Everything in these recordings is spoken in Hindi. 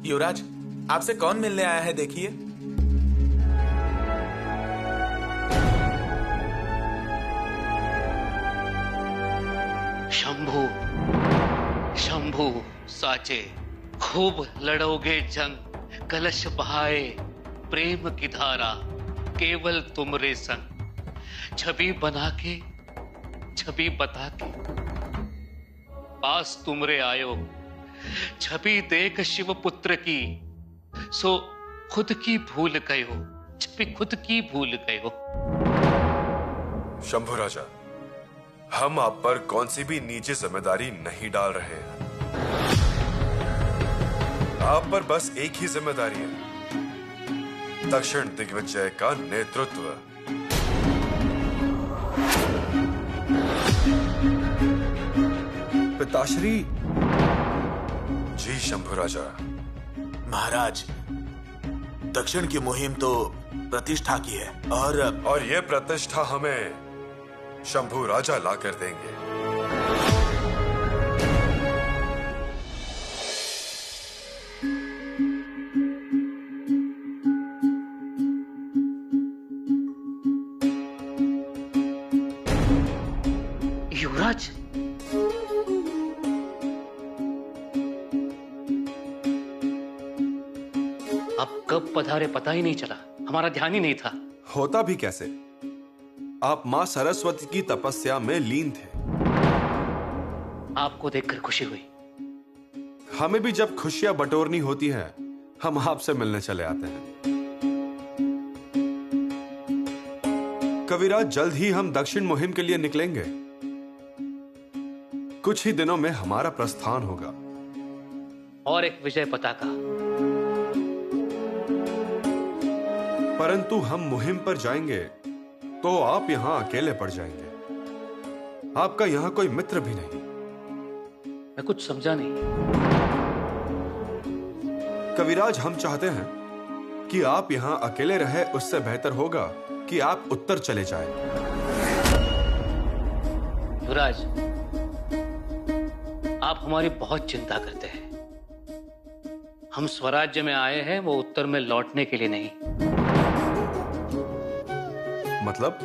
युवराज, आपसे कौन मिलने आया है देखिए। शंभू, शंभू साचे, खूब लड़ोगे जंग, कलश बहाए प्रेम की धारा, केवल तुमरे संग, छवि बना के छवि बता के पास तुमरे आयो, छवि देख शिव पुत्र की, सो खुद की भूल गयो, छवि खुद की भूल गयो। शंभू राजा, हम आप पर कौन सी भी निजी जिम्मेदारी नहीं डाल रहे हैं। आप पर बस एक ही जिम्मेदारी है, दक्षिण दिग्विजय का नेतृत्व। पिताश्री। जी शंभू राजा। महाराज, दक्षिण की मुहिम तो प्रतिष्ठा की है और यह प्रतिष्ठा हमें शंभू राजा ला कर देंगे। युवराज, आप कब पधारे पता ही नहीं चला, हमारा ध्यान ही नहीं था। होता भी कैसे, आप मां सरस्वती की तपस्या में लीन थे। आपको देखकर खुशी हुई। हमें भी जब खुशियां बटोरनी होती हैं, हम आपसे मिलने चले आते हैं। कविराज, जल्द ही हम दक्षिण मुहिम के लिए निकलेंगे। कुछ ही दिनों में हमारा प्रस्थान होगा। और एक विजय पताका। परंतु हम मुहिम पर जाएंगे तो आप यहां अकेले पड़ जाएंगे। आपका यहां कोई मित्र भी नहीं। मैं कुछ समझा नहीं। कविराज, हम चाहते हैं कि आप यहां अकेले रहे, उससे बेहतर होगा कि आप उत्तर चले जाएं। युवराज, आप हमारी बहुत चिंता करते हैं। हम स्वराज्य में आए हैं, वो उत्तर में लौटने के लिए नहीं। मतलब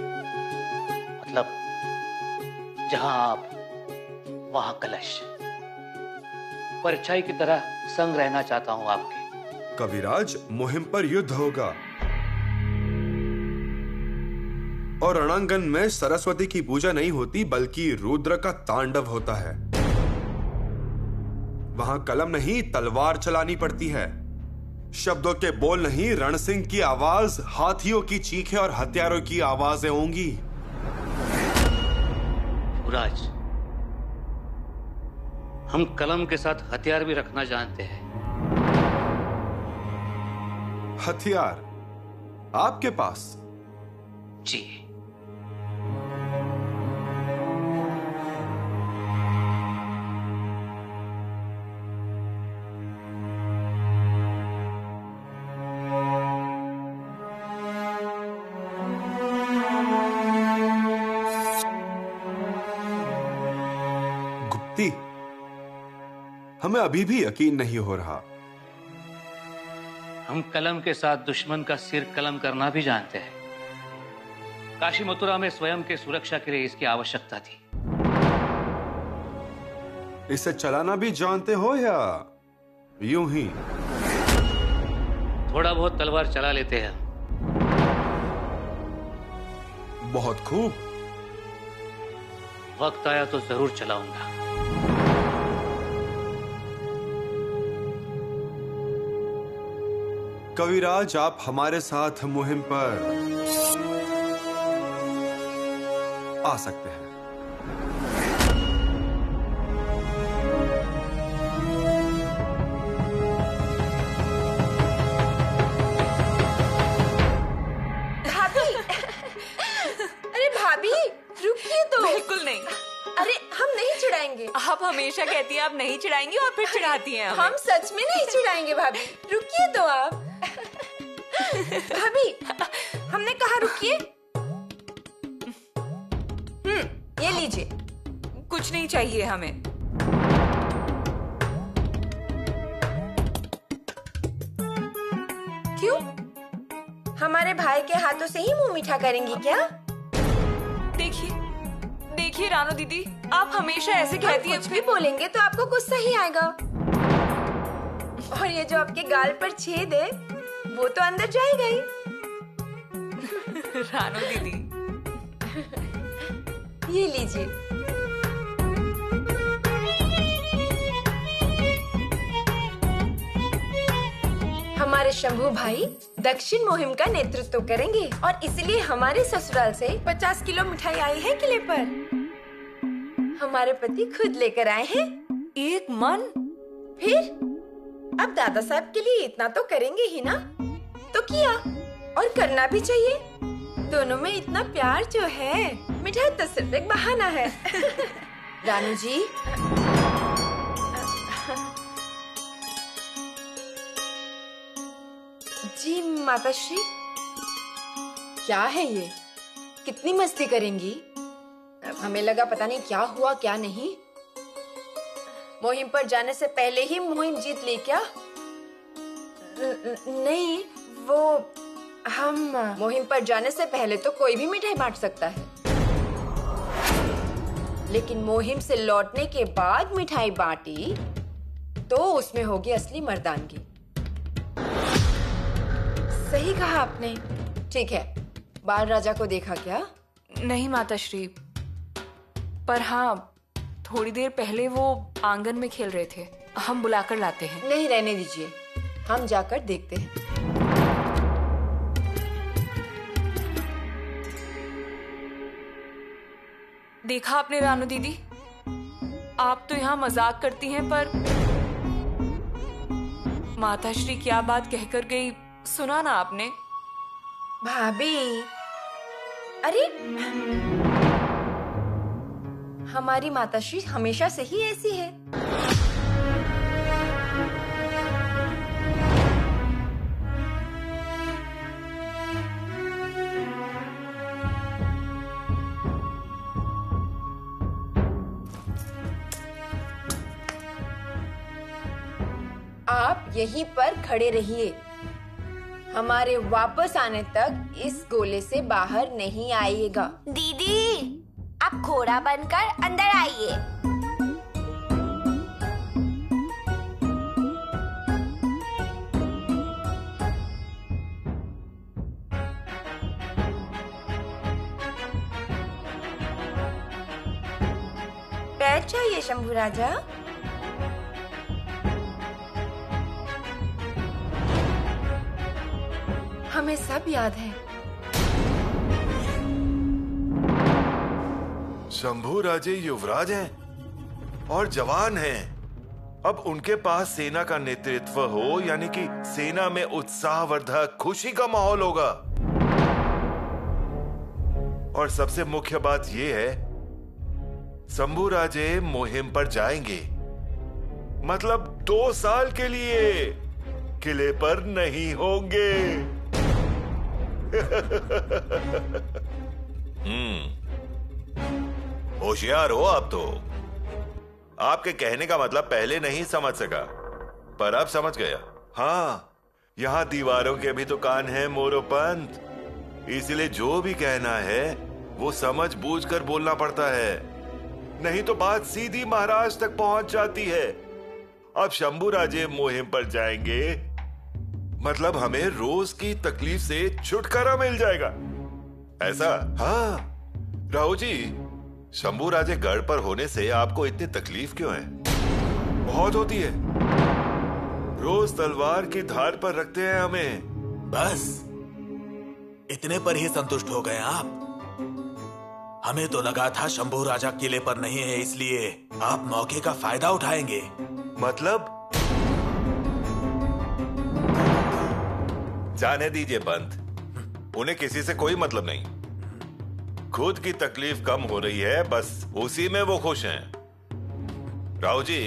जहां आप वहां कलश। परछाई की तरह संग रहना चाहता हूं आपके। कविराज, मुहिम पर युद्ध होगा और रणांगन में सरस्वती की पूजा नहीं होती, बल्कि रुद्र का तांडव होता है। वहां कलम नहीं, तलवार चलानी पड़ती है। शब्दों के बोल नहीं, रणसिंह की आवाज, हाथियों की चीखें और हथियारों की आवाजें होंगी। युवराज, हम कलम के साथ हथियार भी रखना जानते हैं। हथियार आपके पास? जी। हमें अभी भी यकीन नहीं हो रहा। हम कलम के साथ दुश्मन का सिर कलम करना भी जानते हैं। काशी मथुरा में स्वयं के सुरक्षा के लिए इसकी आवश्यकता थी। इसे चलाना भी जानते हो या यूं ही? थोड़ा बहुत तलवार चला लेते हैं। बहुत खूब। वक्त आया तो जरूर चलाऊंगा। कविराज, आप हमारे साथ मुहिम पर आ सकते हैं। भाभी, अरे भाभी रुकिए तो। बिल्कुल नहीं। अरे हम नहीं चिढ़ाएंगे। आप हमेशा कहती हैं आप नहीं चिढ़ाएंगी और फिर चिढ़ाती हैं हमें। हम सच में नहीं चिढ़ाएंगे भाभी, रुकिए तो आप। भाभी, हमने कहा रुकिए। ये लीजिए। कुछ नहीं चाहिए हमें। क्यों? हमारे भाई के हाथों से ही मुंह मीठा करेंगी क्या? देखिए देखिए रानू दीदी, आप हमेशा ऐसे कहती हैं। कुछ भी बोलेंगे तो आपको गुस्सा ही आएगा। और ये जो आपके गाल पर छेद है वो तो अंदर जाएगा ही। रानू दीदी, ये लीजिए। हमारे शंभू भाई दक्षिण मुहिम का नेतृत्व करेंगे और इसलिए हमारे ससुराल से 50 किलो मिठाई आई है किले पर। हमारे पति खुद लेकर आए हैं। एक मन? फिर अब दादा साहब के लिए इतना तो करेंगे ही ना, तो किया और करना भी चाहिए। दोनों में इतना प्यार जो है, मिठाई तो सिर्फ एक बहाना है। रानू जी, जी माताश्री, क्या है ये? कितनी मस्ती करेंगी? हमें लगा पता नहीं क्या हुआ क्या नहीं। मुहिम पर जाने से पहले ही मुहिम जीत ली क्या? नहीं, वो हम मुहिम पर जाने से पहले तो कोई भी मिठाई बांट सकता है, लेकिन मुहिम से लौटने के बाद मिठाई बांटी तो उसमें होगी असली मर्दानगी। सही कहा आपने। ठीक है, बाल राजा को देखा क्या? नहीं माताश्री, पर हाँ थोड़ी देर पहले वो आंगन में खेल रहे थे। हम बुलाकर लाते हैं। नहीं, रहने दीजिए, हम जाकर देखते हैं। देखा आपने रानू दीदी, आप तो यहाँ मजाक करती हैं, पर माताश्री क्या बात कहकर गई सुना ना आपने? भाभी, अरे हमारी माताश्री हमेशा से ही ऐसी है। आप यहीं पर खड़े रहिए, हमारे वापस आने तक इस गोले से बाहर नहीं आइएगा। दीदी, आप घोड़ा बनकर अंदर आइए। बैठ जाइए शंभू राजा। हमें सब याद है। शंभू राजे युवराज हैं और जवान हैं। अब उनके पास सेना का नेतृत्व हो, यानी कि सेना में उत्साहवर्धक खुशी का माहौल होगा। और सबसे मुख्य बात यह है, शंभू राजे मुहिम पर जाएंगे, मतलब 2 साल के लिए किले पर नहीं होंगे। होशियार हो आप तो। आपके कहने का मतलब पहले नहीं समझ सका, पर अब समझ गया। हाँ, यहाँ दीवारों के भी तो कान है मोरोपंत, इसलिए जो भी कहना है वो समझ बूझ कर बोलना पड़ता है, नहीं तो बात सीधी महाराज तक पहुंच जाती है। अब शंभू राजे मुहिम पर जाएंगे, मतलब हमें रोज की तकलीफ से छुटकारा मिल जाएगा, ऐसा? हाँ राहु जी, शंभू राजे गढ़ पर होने से आपको इतनी तकलीफ क्यों है? बहुत होती है, रोज तलवार की धार पर रखते हैं हमें। बस इतने पर ही संतुष्ट हो गए आप? हमें तो लगा था शंभू राजा किले पर नहीं है, इसलिए आप मौके का फायदा उठाएंगे। मतलब? जाने दीजिए पंत, उन्हें किसी से कोई मतलब नहीं। खुद की तकलीफ कम हो रही है, बस उसी में वो खुश हैं। राव जी,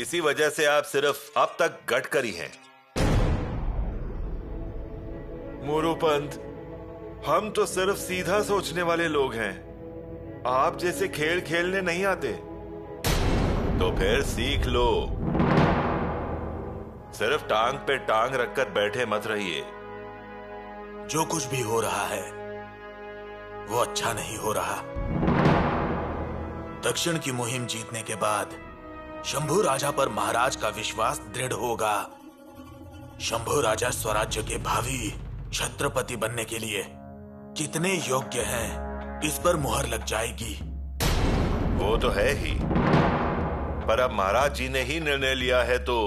इसी वजह से आप सिर्फ अब तक गटकरी हैं। मोरोपंत, हम तो सिर्फ सीधा सोचने वाले लोग हैं, आप जैसे खेल खेलने नहीं आते। तो फिर सीख लो। सिर्फ टांग पे टांग रखकर बैठे मत रहिए। जो कुछ भी हो रहा है वो अच्छा नहीं हो रहा। दक्षिण की मुहिम जीतने के बाद शंभू राजा पर महाराज का विश्वास दृढ़ होगा। शंभू राजा स्वराज्य के भावी छत्रपति बनने के लिए कितने योग्य हैं, इस पर मुहर लग जाएगी। वो तो है ही, पर अब महाराज जी ने ही निर्णय लिया है तो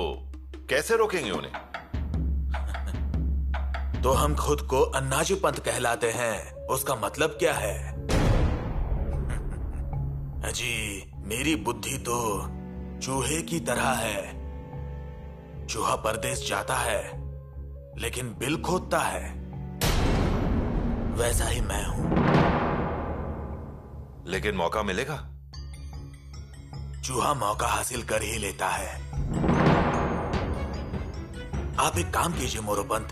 कैसे रोकेंगे उन्हें? तो हम खुद को अन्नाजी पंत कहलाते हैं, उसका मतलब क्या है? अजी, मेरी बुद्धि तो चूहे की तरह है। चूहा परदेश जाता है लेकिन बिल खोदता है, वैसा ही मैं हूं। लेकिन मौका मिलेगा? चूहा मौका हासिल कर ही लेता है। आप एक काम कीजिए मोरोपंत,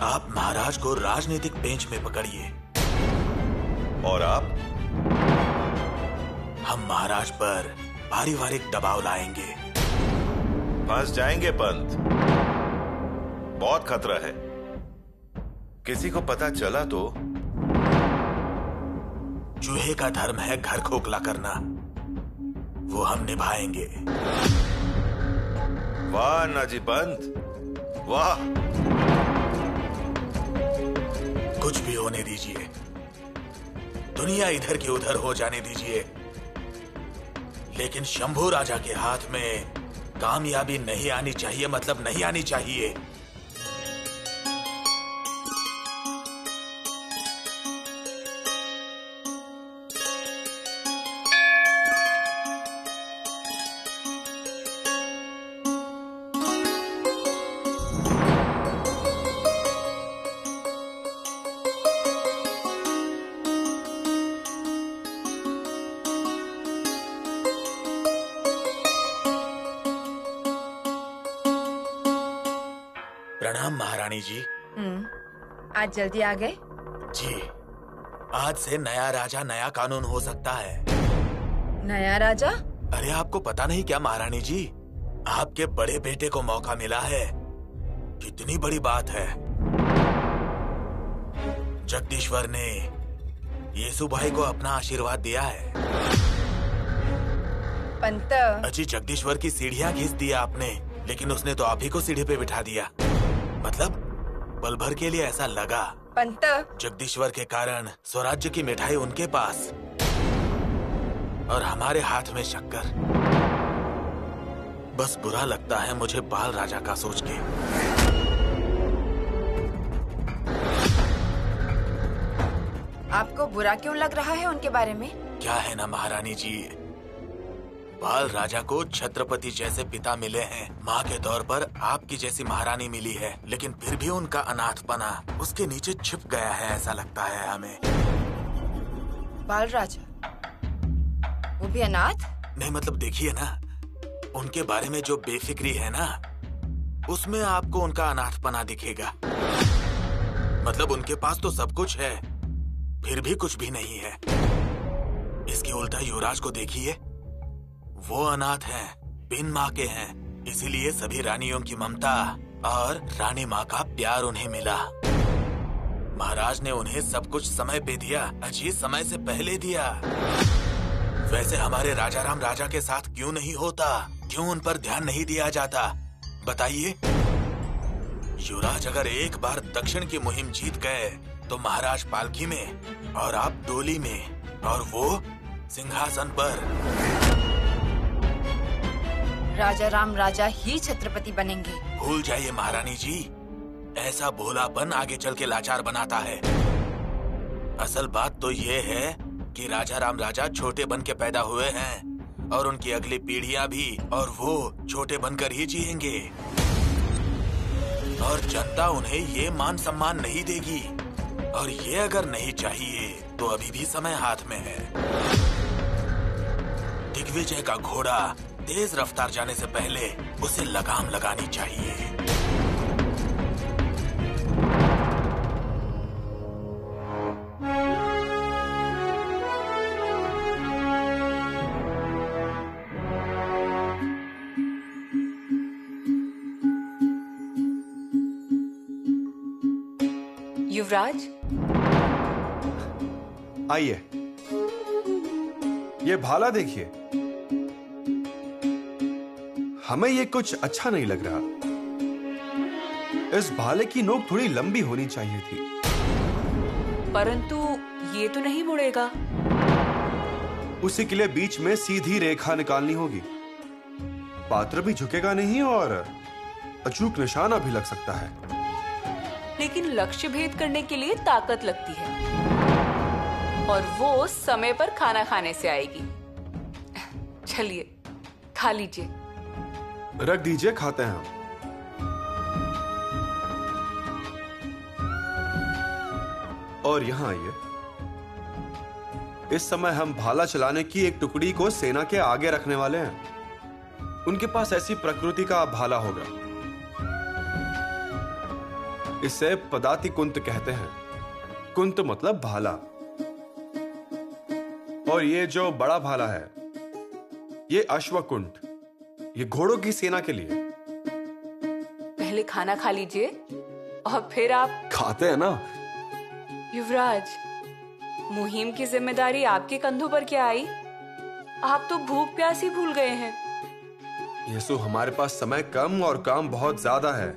आप महाराज को राजनीतिक पेंच में पकड़िए और आप? हम महाराज पर पारिवारिक दबाव लाएंगे। फंस जाएंगे पंत, बहुत खतरा है। किसी को पता चला तो? चूहे का धर्म है घर खोखला करना, वो हम निभाएंगे। वाह नाजी पंत, वाह। कुछ भी होने दीजिए, दुनिया इधर की उधर हो जाने दीजिए, लेकिन शंभू राजा के हाथ में कामयाबी नहीं आनी चाहिए, मतलब नहीं आनी चाहिए। प्रणाम महारानी जी। आज जल्दी आ गए? जी, आज से नया राजा नया कानून हो सकता है। नया राजा? अरे आपको पता नहीं क्या महारानी जी, आपके बड़े बेटे को मौका मिला है। कितनी बड़ी बात है। जगदीश्वर ने येसु भाई को अपना आशीर्वाद दिया है। पंत, अजी, जगदीश्वर की सीढ़ियां घिस दिया आपने, लेकिन उसने तो आप ही को सीढ़ी पे बिठा दिया। मतलब पल भर के लिए ऐसा लगा पंत, जगदीश्वर के कारण स्वराज्य की मिठाई उनके पास और हमारे हाथ में शक्कर। बस बुरा लगता है मुझे बाल राजा का सोच के। आपको बुरा क्यों लग रहा है उनके बारे में? क्या है ना महारानी जी, बाल राजा को छत्रपति जैसे पिता मिले हैं, माँ के तौर पर आपकी जैसी महारानी मिली है, लेकिन फिर भी उनका अनाथपना उसके नीचे छिप गया है, ऐसा लगता है हमें। बाल राजा वो भी अनाथ? नहीं, मतलब देखिए ना, उनके बारे में जो बेफिक्री है ना, उसमें आपको उनका अनाथपना दिखेगा। मतलब उनके पास तो सब कुछ है, फिर भी कुछ भी नहीं है। इसके उल्टा युवराज को देखिए, वो अनाथ हैं, बिन माँ के हैं, इसीलिए सभी रानियों की ममता और रानी माँ का प्यार उन्हें मिला। महाराज ने उन्हें सब कुछ समय पे दिया, अजी समय से पहले दिया। वैसे हमारे राजा राम राजा के साथ क्यों नहीं होता? क्यों उन पर ध्यान नहीं दिया जाता? बताइए। युवराज अगर एक बार दक्षिण की मुहिम जीत गए तो महाराज पालकी में और आप डोली में और वो सिंहासन पर। राजा राम राजा ही छत्रपति बनेंगे। भूल जाइए महारानी जी, ऐसा भोलापन आगे चल के लाचार बनाता है। असल बात तो ये है कि राजा राम राजा छोटे बन के पैदा हुए हैं और उनकी अगली पीढ़ियां भी, और वो छोटे बनकर ही जिएंगे। और जनता उन्हें ये मान सम्मान नहीं देगी, और ये अगर नहीं चाहिए तो अभी भी समय हाथ में है। दिग्विजय का घोड़ा तेज रफ्तार जाने से पहले उसे लगाम लगानी चाहिए। युवराज, आइए, ये भाला देखिए। हमें ये कुछ अच्छा नहीं लग रहा। इस भाले की नोक थोड़ी लंबी होनी चाहिए थी। परंतु ये तो नहीं मुड़ेगा। उसी के लिए बीच में सीधी रेखा निकालनी होगी। पात्र भी झुकेगा नहीं और अचूक निशाना भी लग सकता है। लेकिन लक्ष्य भेद करने के लिए ताकत लगती है, और वो समय पर खाना खाने से आएगी। चलिए, खा लीजिए। रख दीजिए, खाते हैं हम। और यहां आइए। इस समय हम भाला चलाने की एक टुकड़ी को सेना के आगे रखने वाले हैं। उनके पास ऐसी प्रकृति का भाला होगा। इसे पदाति कुंत कहते हैं। कुंत मतलब भाला। और ये जो बड़ा भाला है, ये अश्वकुंठ, ये घोड़ों की सेना के लिए। पहले खाना खा लीजिए और फिर आप। खाते हैं ना। युवराज, मुहिम की जिम्मेदारी आपके कंधों पर क्या आई? आप तो भूख प्यास ही भूल गए हैं। यीशु, हमारे पास समय कम और काम बहुत ज्यादा है।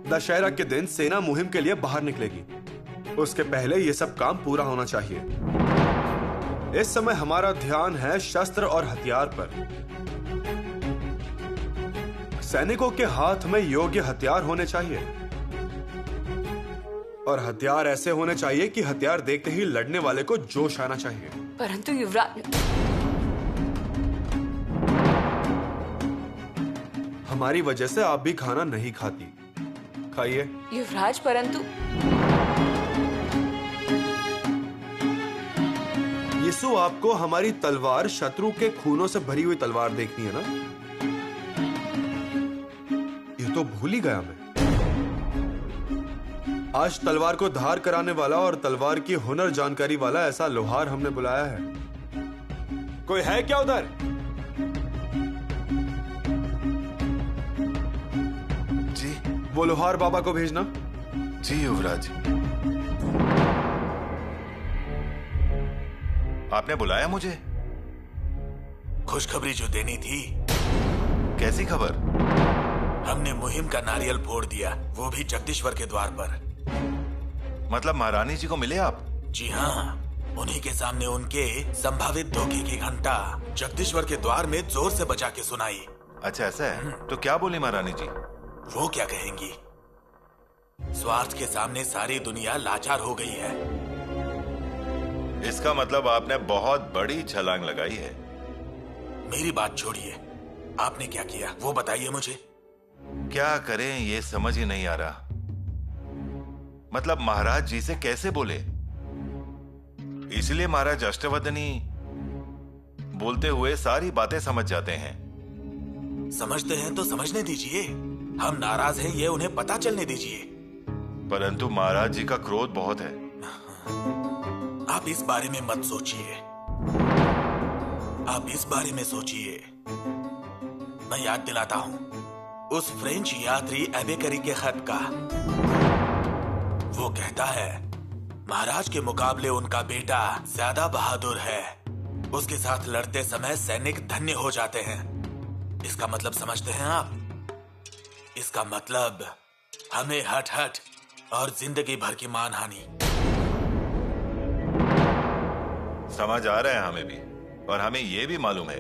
दशहरा के दिन सेना मुहिम के लिए बाहर निकलेगी। उसके पहले ये सब काम पूरा होना चाहिए। इस समय हमारा ध्यान है शस्त्र और हथियार पर। सैनिकों के हाथ में योग्य हथियार होने चाहिए, और हथियार ऐसे होने चाहिए कि हथियार देखते ही लड़ने वाले को जोश आना चाहिए। परंतु युवराज, हमारी वजह से आप भी खाना नहीं खाती। खाइए। युवराज, परंतु यीशु, आपको हमारी तलवार शत्रु के खूनों से भरी हुई तलवार देखनी है ना? ये तो भूल ही गया मैं। आज तलवार को धार कराने वाला और तलवार की हुनर जानकारी वाला ऐसा लोहार हमने बुलाया है। कोई है क्या उधर? जी। वो लोहार बाबा को भेजना। जी युवराज। आपने बुलाया मुझे? खुशखबरी जो देनी थी। कैसी खबर? हमने मुहिम का नारियल फोड़ दिया, वो भी जगदीश्वर के द्वार पर। मतलब महारानी जी को मिले आप? जी हाँ, उन्हीं के सामने उनके संभावित धोखे की घंटा जगदीश्वर के द्वार में जोर से बजा के सुनाई। अच्छा, ऐसा है? तो क्या बोली महारानी जी? वो क्या कहेंगी? स्वार्थ के सामने सारी दुनिया लाचार हो गई है। इसका मतलब आपने बहुत बड़ी छलांग लगाई है। मेरी बात छोड़िए, आपने क्या किया वो बताइए मुझे। क्या करें ये समझ ही नहीं आ रहा। मतलब महाराज जी से कैसे बोले? इसलिए महाराज अष्टवदनी बोलते हुए सारी बातें समझ जाते हैं। समझते हैं तो समझने दीजिए। हम नाराज हैं ये उन्हें पता चलने दीजिए। परंतु महाराज जी का क्रोध बहुत है। आप इस बारे में मत सोचिए। आप इस बारे में सोचिए। मैं याद दिलाता हूं उस फ्रेंच यात्री एबेकरी के खत का। वो कहता है महाराज के मुकाबले उनका बेटा ज्यादा बहादुर है। उसके साथ लड़ते समय सैनिक धन्य हो जाते हैं। इसका मतलब समझते हैं आप? इसका मतलब हमें हट और जिंदगी भर की मानहानि। समझ आ रहा है हमें भी, और हमें यह भी मालूम है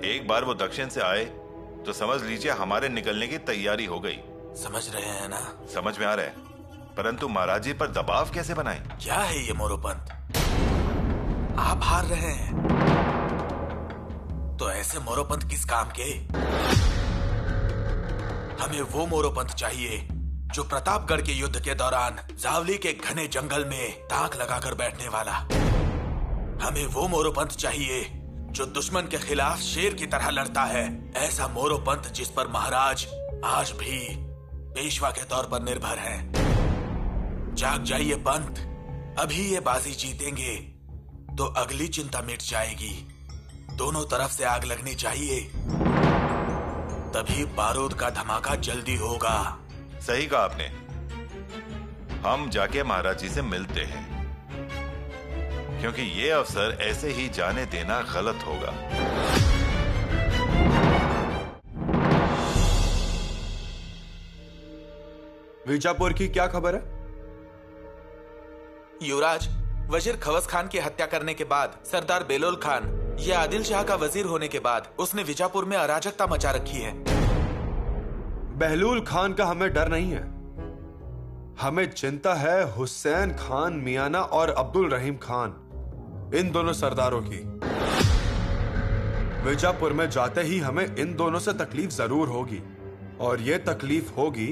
एक बार वो दक्षिण से आए तो समझ लीजिए हमारे निकलने की तैयारी हो गई। समझ रहे हैं ना? समझ में आ रहा है, परंतु महाराज जी पर दबाव कैसे बनाएं? क्या है ये मोरोपंत? आप हार रहे हैं तो ऐसे मोरोपंत किस काम के? हमें वो मोरोपंत चाहिए जो प्रतापगढ़ के युद्ध के दौरान जावली के घने जंगल में ताक लगाकर बैठने वाला। हमें वो मोरोपंत चाहिए जो दुश्मन के खिलाफ शेर की तरह लड़ता है। ऐसा मोरोपंत जिस पर महाराज आज भी पेशवा के तौर पर निर्भर हैं। जाग जाइए पंत, अभी ये बाजी जीतेंगे तो अगली चिंता मिट जाएगी। दोनों तरफ से आग लगनी चाहिए, तभी बारूद का धमाका जल्दी होगा। सही कहा आपने। हम जाके महाराज जी से मिलते हैं, क्योंकि ये अवसर ऐसे ही जाने देना गलत होगा। विजापुर की क्या खबर है? युवराज, वजीर खवस खान की हत्या करने के बाद सरदार बेलोल खान, ये आदिल शाह का वजीर होने के बाद उसने विजापुर में अराजकता मचा रखी है। बहलूल खान का हमें डर नहीं है, हमें चिंता है हुसैन खान मियाना और अब्दुल रहीम खान, इन दोनों सरदारों की। विजापुर में जाते ही हमें इन दोनों से तकलीफ जरूर होगी, और यह तकलीफ होगी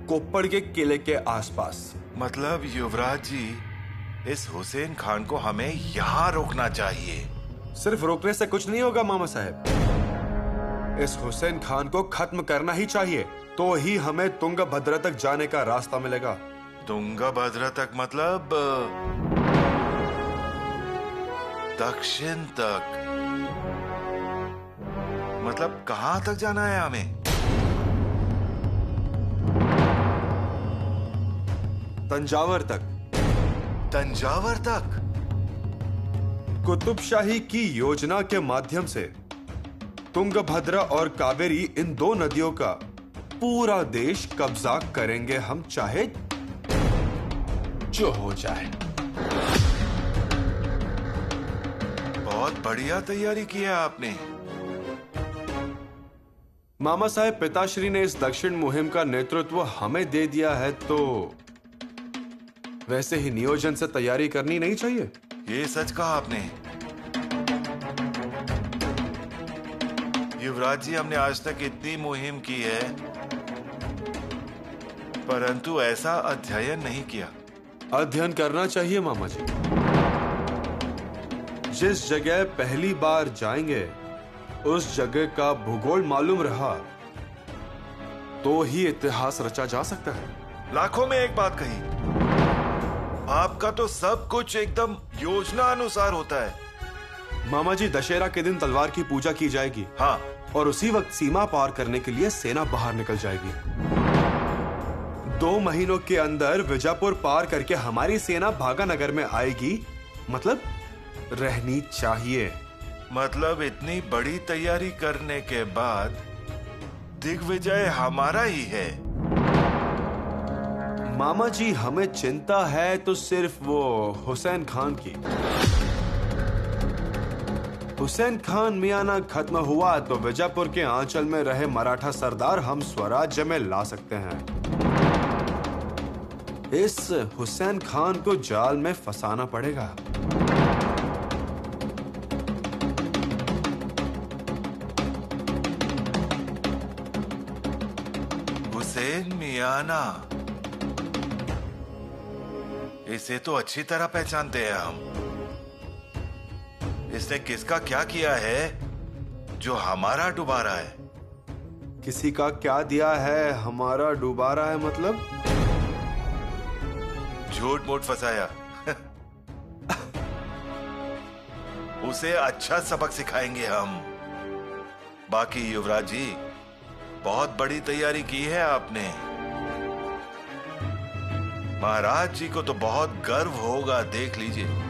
कोप्पड़ के किले के आसपास। मतलब युवराज जी, इस हुसैन खान को हमें यहाँ रोकना चाहिए। सिर्फ रोकने से कुछ नहीं होगा मामा साहब, इस हुसैन खान को खत्म करना ही चाहिए, तो ही हमें तुंगभद्रा तक जाने का रास्ता मिलेगा। तुंगभद्रा तक मतलब दक्षिण तक? मतलब कहां तक जाना है हमें? तंजावर तक। तंजावर तक? कुतुबशाही की योजना के माध्यम से तुंगभद्रा और कावेरी, इन दो नदियों का पूरा देश कब्जा करेंगे हम, चाहे जो हो जाए। बहुत बढ़िया तैयारी की है आपने। मामा साहब पिताश्री ने इस दक्षिण मुहिम का नेतृत्व हमें दे दिया है, तो वैसे ही नियोजन से तैयारी करनी नहीं चाहिए? ये सच कहा आपने युवराज जी। हमने आज तक इतनी मुहिम की है, परंतु ऐसा अध्ययन नहीं किया। अध्ययन करना चाहिए मामा जी। जिस जगह पहली बार जाएंगे उस जगह का भूगोल मालूम रहा तो ही इतिहास रचा जा सकता है। लाखों में एक बात कही, आपका तो सब कुछ एकदम योजना अनुसार होता है। मामा जी, दशहरा के दिन तलवार की पूजा की जाएगी। हाँ, और उसी वक्त सीमा पार करने के लिए सेना बाहर निकल जाएगी। 2 महीनों के अंदर विजापुर पार करके हमारी सेना भागानगर में आएगी, मतलब रहनी चाहिए। मतलब इतनी बड़ी तैयारी करने के बाद दिग्विजय हमारा ही है। मामा जी, हमें चिंता है तो सिर्फ वो हुसैन खान की। हुसैन खान मियाना खत्म हुआ तो विजापुर के आंचल में रहे मराठा सरदार हम स्वराज्य में ला सकते हैं। इस हुसैन खान को जाल में फंसाना पड़ेगा। हुसैन मियाना, इसे तो अच्छी तरह पहचानते हैं हम। इसने किसका क्या किया है जो हमारा डुबा रहा है? किसी का क्या दिया है हमारा डुबा रहा है? मतलब झूठ मूठ फंसाया। उसे अच्छा सबक सिखाएंगे हम। बाकी युवराज जी, बहुत बड़ी तैयारी की है आपने। महाराज जी को तो बहुत गर्व होगा, देख लीजिए।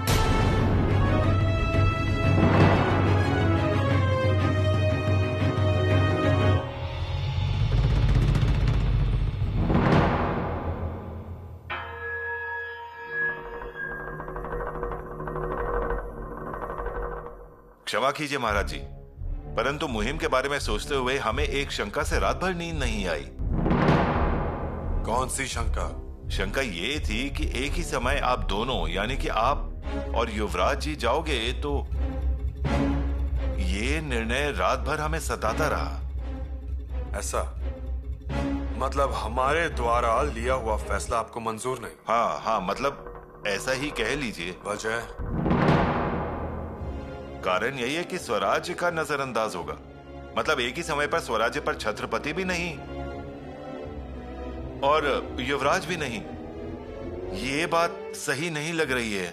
क्षमा कीजिए महाराज जी, परंतु मुहिम के बारे में सोचते हुए हमें एक शंका से रात भर नींद नहीं आई। कौन सी शंका? शंका ये थी कि एक ही समय आप दोनों, यानी कि आप और युवराज जी जाओगे, तो ये निर्णय रात भर हमें सताता रहा। ऐसा मतलब हमारे द्वारा लिया हुआ फैसला आपको मंजूर नहीं? हाँ हाँ, मतलब ऐसा ही कह लीजिए। वजह? कारण यही है कि स्वराज्य का नजरअंदाज होगा। मतलब एक ही समय पर स्वराज्य पर छत्रपति भी नहीं और युवराज भी नहीं। ये बात सही नहीं लग रही है।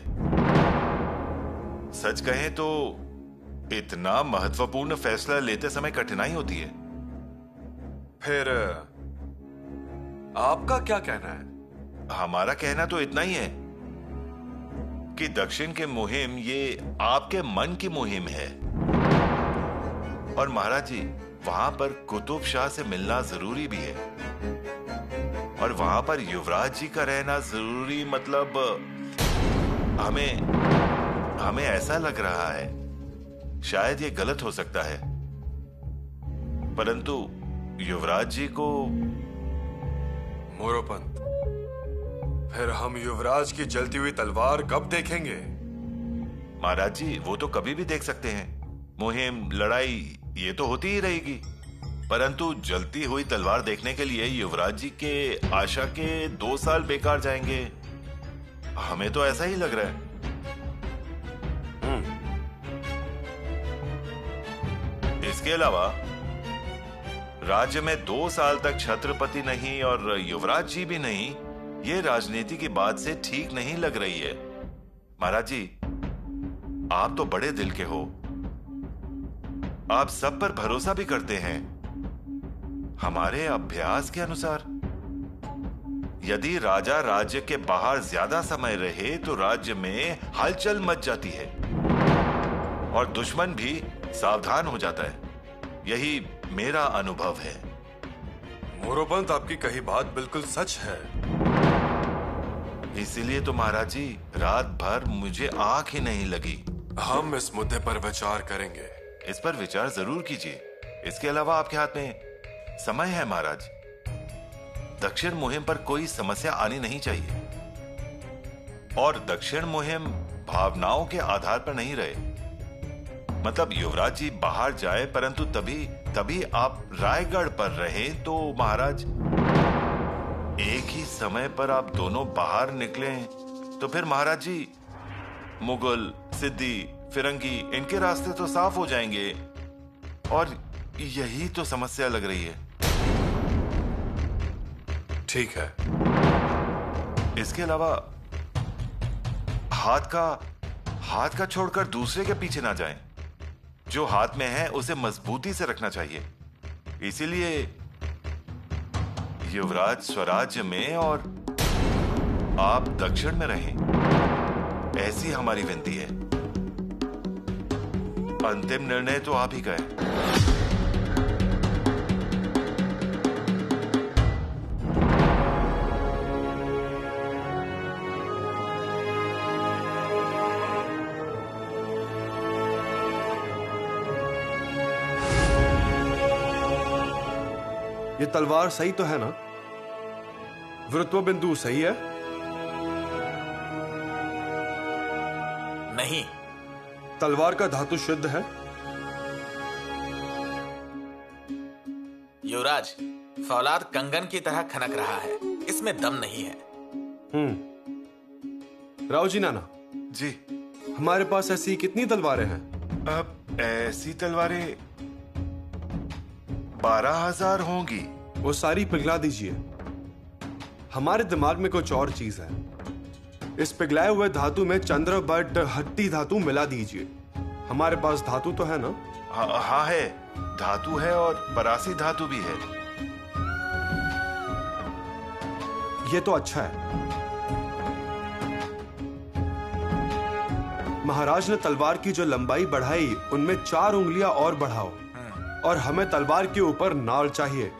सच कहें तो इतना महत्वपूर्ण फैसला लेते समय कठिनाई होती है। फिर आपका क्या कहना है? हमारा कहना तो इतना ही है कि दक्षिण की मुहिम ये आपके मन की मुहिम है। और महाराज जी, वहां पर कुतुब शाह से मिलना जरूरी भी है, और वहां पर युवराज जी का रहना जरूरी, मतलब हमें ऐसा लग रहा है, शायद ये गलत हो सकता है, परंतु युवराज जी को। मोरोपंत, फिर हम युवराज की जलती हुई तलवार कब देखेंगे? महाराज जी, वो तो कभी भी देख सकते हैं। मुहिम, लड़ाई ये तो होती ही रहेगी, परंतु जलती हुई तलवार देखने के लिए युवराज जी के आशा के 2 साल बेकार जाएंगे, हमें तो ऐसा ही लग रहा है। इसके अलावा राज्य में 2 साल तक छत्रपति नहीं और युवराज जी भी नहीं, ये राजनीति की बात से ठीक नहीं लग रही है। महाराज जी, आप तो बड़े दिल के हो, आप सब पर भरोसा भी करते हैं। हमारे अभ्यास के अनुसार यदि राजा राज्य के बाहर ज्यादा समय रहे तो राज्य में हलचल मच जाती है और दुश्मन भी सावधान हो जाता है। यही मेरा अनुभव है। मोरोपंत, आपकी कही बात बिल्कुल सच है। इसीलिए तो महाराज जी, रात भर मुझे आंख ही नहीं लगी। हम इस मुद्दे पर विचार करेंगे। इस पर विचार जरूर कीजिए। इसके अलावा आपके हाथ में समय है महाराज। दक्षिण मुहिम पर कोई समस्या आनी नहीं चाहिए, और दक्षिण मुहिम भावनाओं के आधार पर नहीं रहे। मतलब युवराज जी बाहर जाए, परंतु तभी आप रायगढ़ पर रहे तो महाराज, एक ही समय पर आप दोनों बाहर निकले तो फिर महाराज जी, मुगल, सिद्दी, फिरंगी, इनके रास्ते तो साफ हो जाएंगे, और यही तो समस्या लग रही है। ठीक है। इसके अलावा हाथ का छोड़कर दूसरे के पीछे ना जाएं। जो हाथ में है उसे मजबूती से रखना चाहिए। इसीलिए युवराज स्वराज्य में और आप दक्षिण में रहें, ऐसी हमारी विनती है। अंतिम निर्णय तो आप ही का है। ये तलवार सही तो है ना? वृत्व बिंदु सही है? नहीं। तलवार का धातु शुद्ध है? युवराज, फौलाद कंगन की तरह खनक रहा है, इसमें दम नहीं है। राव जी नाना जी, हमारे पास ऐसी कितनी तलवारें हैं? अब ऐसी तलवारें 12,000 होंगी। वो सारी पिघला दीजिए। हमारे दिमाग में कुछ और चीज है। इस पिघलाए हुए धातु में चंद्र बट हट्टी धातु मिला दीजिए। हमारे पास धातु तो है ना? हाँ है, धातु है और परासी धातु भी है। ये तो अच्छा है। महाराज ने तलवार की जो लंबाई बढ़ाई, उनमें 4 उंगलियां और बढ़ाओ, और हमें तलवार के ऊपर नाल चाहिए।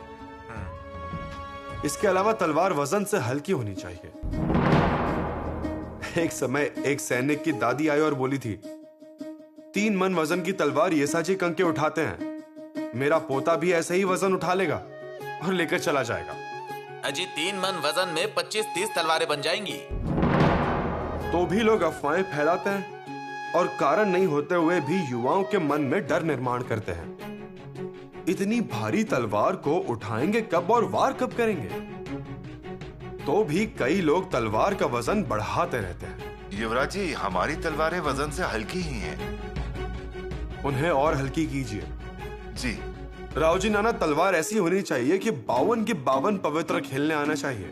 इसके अलावा तलवार वजन से हल्की होनी चाहिए। एक समय एक सैनिक की दादी आई और बोली थी, 3 मन वजन की तलवार येसाजी कंके उठाते हैं। मेरा पोता भी ऐसे ही वजन उठा लेगा और लेकर चला जाएगा। अजी 3 मन वजन में 25-30 तलवारें बन जाएंगी। तो भी लोग अफवाहें फैलाते हैं और कारण नहीं होते हुए भी युवाओं के मन में डर निर्माण करते हैं। इतनी भारी तलवार को उठाएंगे कब और वार कब करेंगे? तो भी कई लोग तलवार का वजन बढ़ाते रहते हैं। युवराज जी, हमारी तलवारें वजन से हल्की ही हैं। उन्हें और हल्की कीजिए। जी। राव जी नाना, तलवार ऐसी होनी चाहिए कि 52 के 52 पवित्र खेलने आना चाहिए।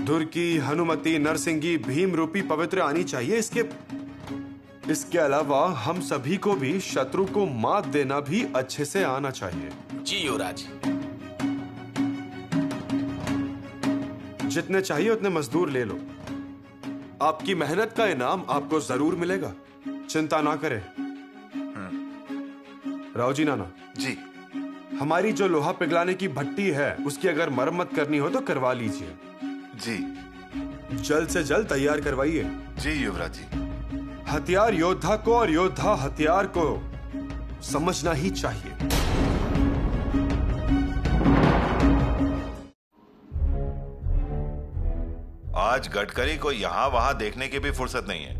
दुर्गी, हनुमती, नरसिंगी, भीम रूपी पवित्र आनी चाहिए। इसके अलावा हम सभी को भी शत्रु को मात देना भी अच्छे से आना चाहिए। जी युवराज। जितने चाहिए उतने मजदूर ले लो। आपकी मेहनत का इनाम आपको जरूर मिलेगा, चिंता ना करें। राव जी नाना जी। हमारी जो लोहा पिघलाने की भट्टी है उसकी अगर मरम्मत करनी हो तो करवा लीजिए। जी जल्द से जल्द तैयार करवाइए। जी युवराज जी। हथियार योद्धा को और योद्धा हथियार को समझना ही चाहिए। आज गडकरी को यहाँ वहां देखने की भी फुर्सत नहीं है।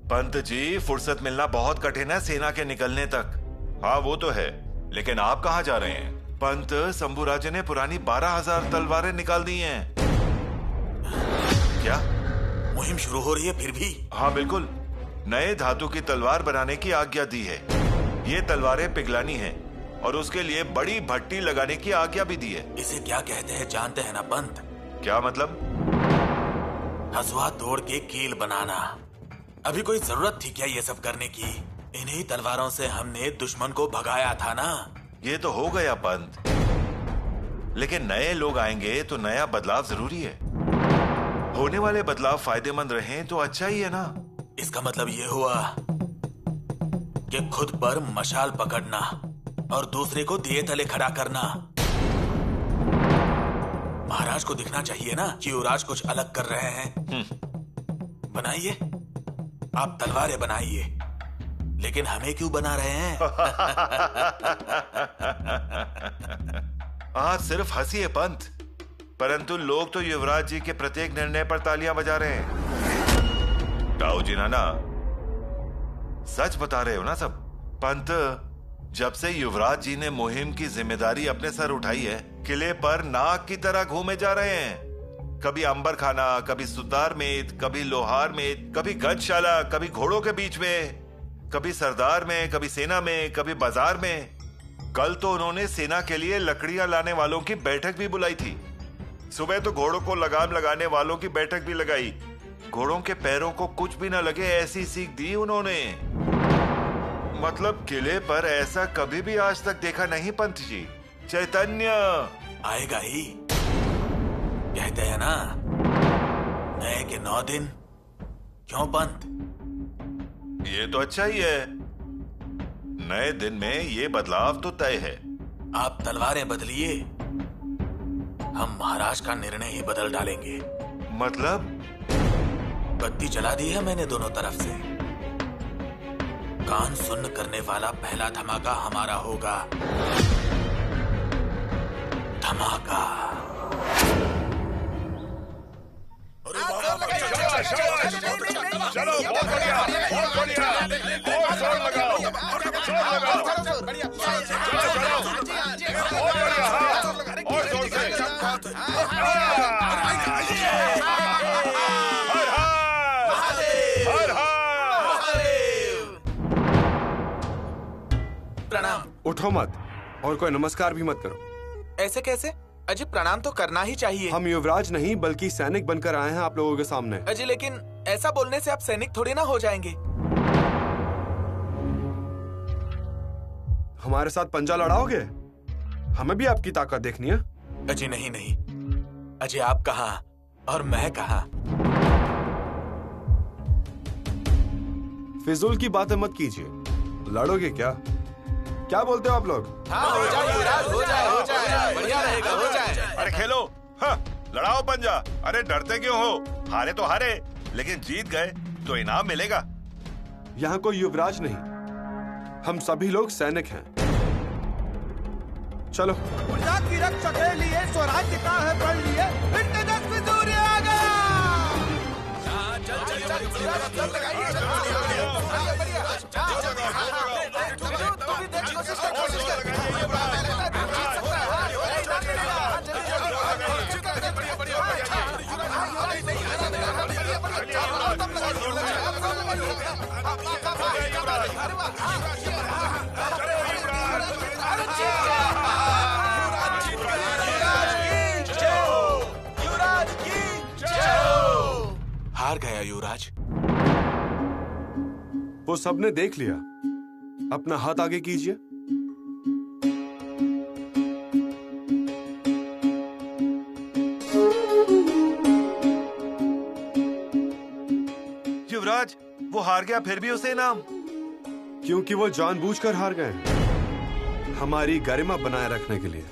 पंत जी, फुर्सत मिलना बहुत कठिन है सेना के निकलने तक। हाँ वो तो है, लेकिन आप कहाँ जा रहे हैं? पंत, शंभुराजे ने पुरानी 12,000 तलवारें निकाल दी हैं। क्या मुहिम शुरू हो रही है फिर भी? हाँ बिल्कुल, नए धातु की तलवार बनाने की आज्ञा दी है। ये तलवारें पिघलानी हैं और उसके लिए बड़ी भट्टी लगाने की आज्ञा भी दी है। इसे क्या कहते हैं जानते हैं ना पंत? क्या मतलब? हसुआ तोड़ के कील बनाना। अभी कोई जरूरत थी क्या ये सब करने की? इन्हीं तलवारों से हमने दुश्मन को भगाया था ना। ये तो हो गया पंत, लेकिन नए लोग आएंगे तो नया बदलाव जरूरी है। होने वाले बदलाव फायदेमंद रहें तो अच्छा ही है ना। इसका मतलब ये हुआ कि खुद पर मशाल पकड़ना और दूसरे को दिए तले खड़ा करना। महाराज को दिखना चाहिए ना कि युवराज कुछ अलग कर रहे हैं। बनाइए, आप तलवारें बनाइए, लेकिन हमें क्यों बना रहे हैं? आज सिर्फ हंसी है पंत, परंतु लोग तो युवराज जी के प्रत्येक निर्णय पर तालियां बजा रहे हैं। ताऊ जी नाना, सच बता रहे हो ना सब? पंत, जब से युवराज जी ने मुहिम की जिम्मेदारी अपने सर उठाई है, किले पर नाग की तरह घूमे जा रहे हैं। कभी अंबर खाना, कभी सुतार में, कभी लोहार में, कभी गजशाला, कभी घोड़ों के बीच में, कभी सरदार में, कभी सेना में, कभी बाजार में। कल तो उन्होंने सेना के लिए लकड़ियां लाने वालों की बैठक भी बुलाई थी। सुबह तो घोड़ों को लगाम लगाने वालों की बैठक भी लगाई। घोड़ों के पैरों को कुछ भी न लगे ऐसी सीख दी उन्होंने। मतलब किले पर ऐसा कभी भी आज तक देखा नहीं पंत जी। चैतन्य आएगा ही, कहते हैं ना, नए के 9 दिन। क्यों पंत? ये तो अच्छा ही है। नए दिन में ये बदलाव तो तय है। आप तलवारें बदलिए, हम महाराज का निर्णय ही बदल डालेंगे। मतलब? बत्ती जला दी है मैंने दोनों तरफ से। कान सुन्न करने वाला पहला धमाका हमारा होगा। धमाका। चलो, बहुत बढ़िया, बहुत बढ़िया। और जोर लगाओ, जोर लगाओ। चलो, बहुत बढ़िया, हाँ, और जोर से। हर हर। प्रणाम। उठो मत और कोई नमस्कार भी मत करो। ऐसे कैसे? अजी प्रणाम तो करना ही चाहिए। हम युवराज नहीं बल्कि सैनिक बनकर आए हैं आप लोगों के सामने। अजी लेकिन ऐसा बोलने से आप सैनिक थोड़ी ना हो जाएंगे। हमारे साथ पंजा लड़ाओगे? हमें भी आपकी ताकत देखनी है। अजी नहीं नहीं, अजी आप कहाँ और मैं कहाँ? फिजूल की बातें मत कीजिए। लड़ोगे क्या? क्या बोलते हो आप लोग? हाँ, हो जाए युवराज, हो जाए, बढ़िया रहेगा, हो जाए। अरे खेलो, हाँ, लड़ाओ पंजा। अरे डरते क्यों हो? हारे तो हारे, लेकिन जीत गए तो इनाम मिलेगा। यहाँ कोई युवराज नहीं, हम सभी लोग सैनिक हैं। चलो। प्रजा की रक्षा के लिए स्वराज्य का है पढ़ लिए, फिर तेजस्वी सूर्य आ गया। हार गया युवराज। वो सबने देख लिया। अपना हाथ आगे कीजिए। हार गया फिर भी उसे इनाम? क्योंकि वो जानबूझकर हार गए, हमारी गरिमा बनाए रखने के लिए।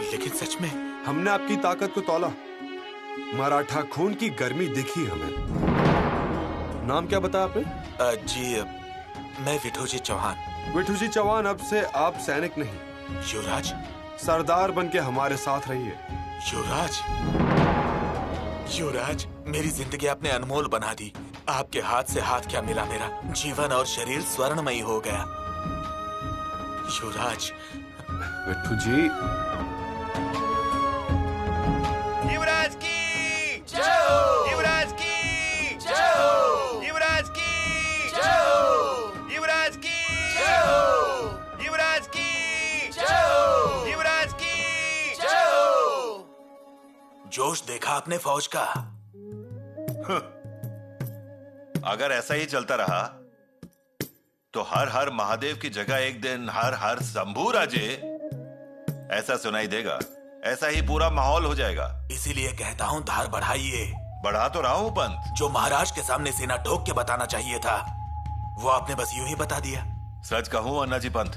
लेकिन सच में हमने आपकी ताकत को तौला, मराठा खून की गर्मी दिखी हमें। नाम क्या बताया आपने? जी मैं विठोजी चौहान। विठू जी चौहान, अब से आप सैनिक नहीं, युवराज। सरदार बन के हमारे साथ रहिए। युवराज, युवराज, मेरी जिंदगी आपने अनमोल बना दी। आपके हाथ से हाथ क्या मिला, मेरा जीवन और शरीर स्वर्णमयी हो गया। युवराज। विठू जी। युवराज की जय हो! युवराज की जय हो! युवराज की जय हो! युवराज की जय हो! युवराज की जय हो! युवराज की जय हो! जोश देखा आपने फौज का? अगर ऐसा ही चलता रहा तो हर हर महादेव की जगह एक दिन हर हर शंभू राजे ऐसा सुनाई देगा। ऐसा ही पूरा माहौल हो जाएगा। इसीलिए कहता हूँ धार बढ़ाइए। बढ़ा तो रहा हूं पंत। जो महाराज के सामने सेना ठोक के बताना चाहिए था, वो आपने बस यूं ही बता दिया। सच कहूं अन्ना जी पंत,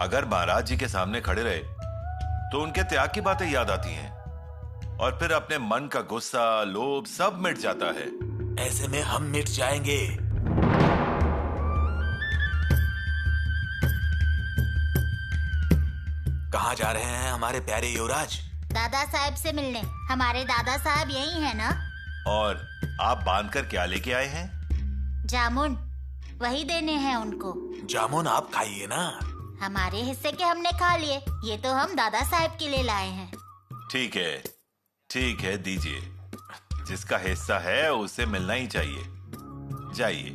अगर महाराज जी के सामने खड़े रहे तो उनके त्याग की बातें याद आती हैं और फिर अपने मन का गुस्सा, लोभ सब मिट जाता है। ऐसे में हम मिट जाएंगे। कहाँ जा रहे हैं हमारे प्यारे युवराज? दादा साहब से मिलने। हमारे दादा साहब यही है ना? और आप बांधकर क्या लेके आए हैं? जामुन, वही देने हैं उनको। जामुन आप खाइए ना। हमारे हिस्से के हमने खा लिए, ये तो हम दादा साहब के लिए लाए हैं। ठीक है दीजिए। जिसका हिस्सा है उसे मिलना ही चाहिए। जाइए।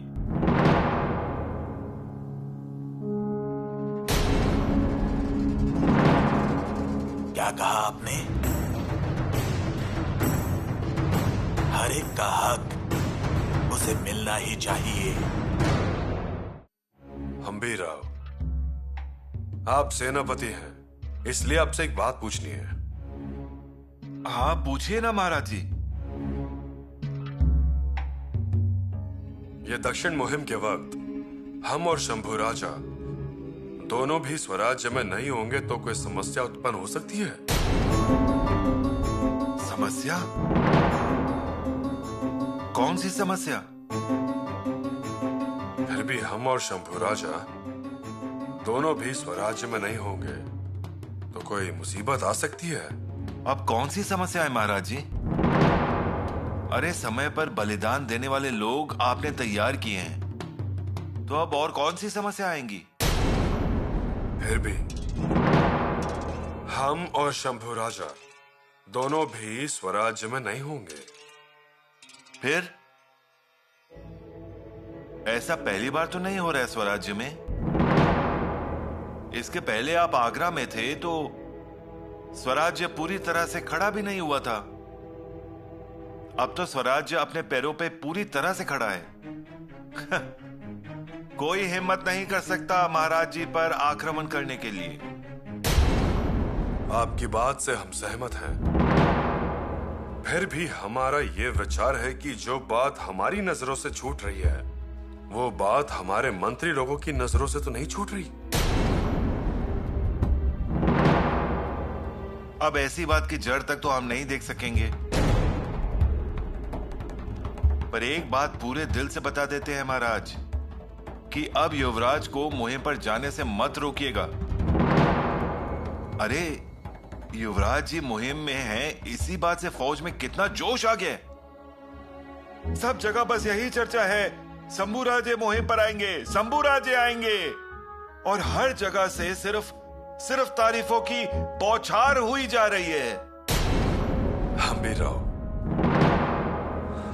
क्या कहा आपने? हर एक का हक उसे मिलना ही चाहिए। हम्बीराव, आप सेनापति हैं, इसलिए आपसे एक बात पूछनी है। हाँ पूछिए ना महाराज जी। ये दक्षिण मुहिम के वक्त हम और शंभू राजा दोनों भी स्वराज्य में नहीं होंगे तो कोई समस्या उत्पन्न हो सकती है? समस्या? कौन सी समस्या? फिर भी हम और शंभू राजा दोनों भी स्वराज्य में नहीं होंगे तो कोई मुसीबत आ सकती है। अब कौन सी समस्या है महाराज जी? अरे समय पर बलिदान देने वाले लोग आपने तैयार किए हैं, तो अब और कौन सी समस्या आएंगी? फिर भी हम और शंभू राजा दोनों भी स्वराज्य में नहीं होंगे। फिर ऐसा पहली बार तो नहीं हो रहा है स्वराज्य में। इसके पहले आप आगरा में थे तो स्वराज्य पूरी तरह से खड़ा भी नहीं हुआ था। अब तो स्वराज्य अपने पैरों पे पूरी तरह से खड़ा है। कोई हिम्मत नहीं कर सकता महाराज जी पर आक्रमण करने के लिए। आपकी बात से हम सहमत हैं। फिर भी हमारा ये विचार है कि जो बात हमारी नजरों से छूट रही है, वो बात हमारे मंत्री लोगों की नजरों से तो नहीं छूट रही। अब ऐसी बात की जड़ तक तो हम नहीं देख सकेंगे, पर एक बात पूरे दिल से बता देते हैं महाराज कि अब युवराज को मुहिम पर जाने से मत रोकिएगा। अरे युवराज जी मुहिम में हैं, इसी बात से फौज में कितना जोश आ गया है। सब जगह बस यही चर्चा है, शंभू राजे मुहिम पर आएंगे, शंभू राजे आएंगे, और हर जगह से सिर्फ तारीफों की बौछार हुई जा रही है। हम्बीराव,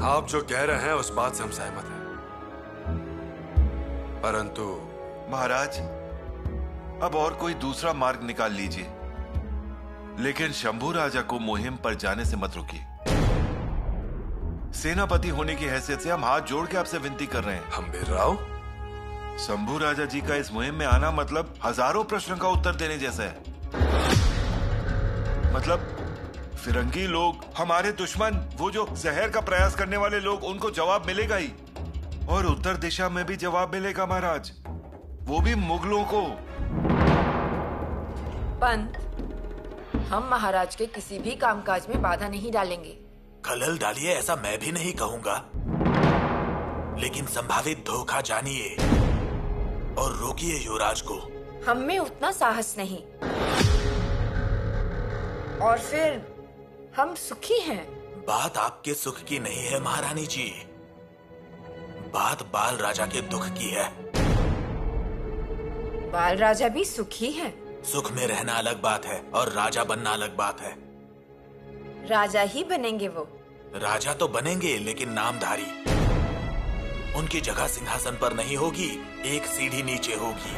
आप जो कह रहे हैं उस बात से हम सहमत हैं, परंतु महाराज अब और कोई दूसरा मार्ग निकाल लीजिए, लेकिन शंभू राजा को मुहिम पर जाने से मत रोकिए। सेनापति होने की हैसियत से हम हाथ जोड़ के आपसे विनती कर रहे हैं। हम्बीराव, शंभू राजा जी का इस मुहिम में आना मतलब हजारों प्रश्नों का उत्तर देने जैसा है। मतलब फिरंगी लोग, हमारे दुश्मन, वो जो जहर का प्रयास करने वाले लोग, उनको जवाब मिलेगा ही। और उत्तर दिशा में भी जवाब मिलेगा महाराज, वो भी मुगलों को। पंत, हम महाराज के किसी भी कामकाज में बाधा नहीं डालेंगे। खलल डालिए ऐसा मैं भी नहीं कहूंगा, लेकिन संभावित धोखा जानिए और रोकिए युवराज को। हम में उतना साहस नहीं, और फिर हम सुखी हैं। बात आपके सुख की नहीं है महारानी जी, बात बाल राजा के दुख की है। बाल राजा भी सुखी है। सुख में रहना अलग बात है और राजा बनना अलग बात है। राजा ही बनेंगे वो। राजा तो बनेंगे, लेकिन नामधारी। उनकी जगह सिंहासन पर नहीं होगी, एक सीढ़ी नीचे होगी।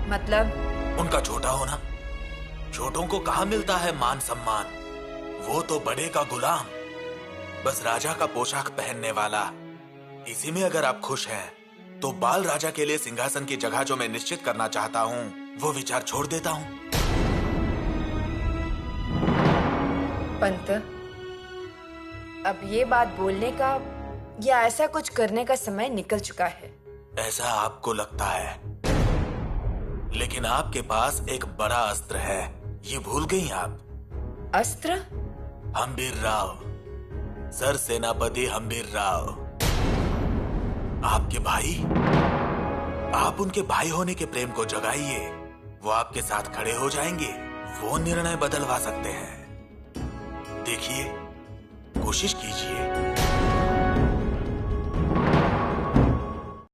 मतलब? उनका छोटा होना। छोटों को कहाँ मिलता है मान सम्मान, वो तो बड़े का गुलाम, बस राजा का पोशाक पहनने वाला। इसी में अगर आप खुश हैं तो बाल राजा के लिए सिंहासन की जगह जो मैं निश्चित करना चाहता हूँ वो विचार छोड़ देता हूँ। पंत, अब ये बात बोलने का या ऐसा कुछ करने का समय निकल चुका है। ऐसा आपको लगता है, लेकिन आपके पास एक बड़ा अस्त्र है, ये भूल गई आप? अस्त्र? हम्बीर राव, सर सेनापति हम्बीर राव, आपके भाई। आप उनके भाई होने के प्रेम को जगाइए, वो आपके साथ खड़े हो जाएंगे, वो निर्णय बदलवा सकते हैं। देखिए, कोशिश कीजिए।